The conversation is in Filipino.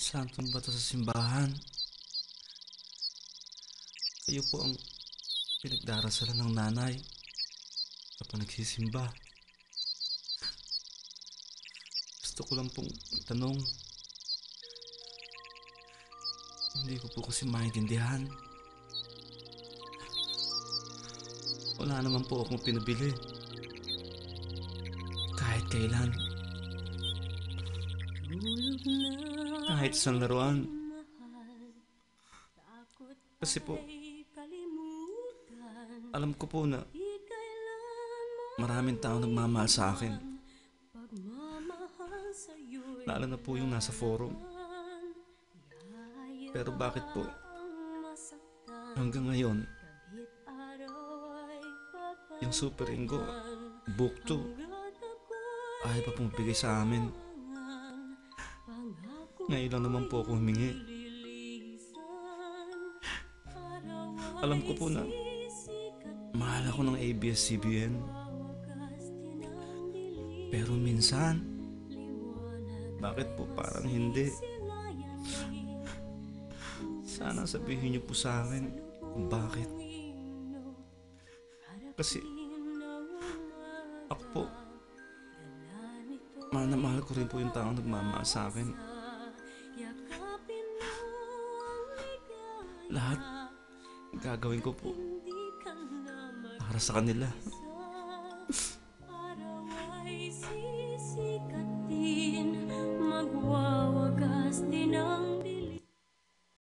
Santong bato sa simbahan. Kayo po ang pinagdarasalan ng nanay kapag nagsisimba. Gusto ko lang pong tanong. Hindi ko po kasi maintindihan. Wala naman po akong pinabili. Kahit kailan. Kahit isang laruan. Kasi po, alam ko po na maraming tao nagmamahal sa akin. Lalo na po yung nasa forum. Pero bakit po hanggang ngayon yung Super Ingo Book 2 ayaw pa pong bigay sa amin? Ngayon lang naman po ako humingi. Alam ko po na mahal ako ng ABS-CBN. Pero minsan, bakit po parang hindi? Sana sabihin niyo po sa akin kung bakit. Kasi ako po, mahal na mahal ko rin po yung taong nagmamahal sa akin. Lahat gagawin ko po para sa kanila.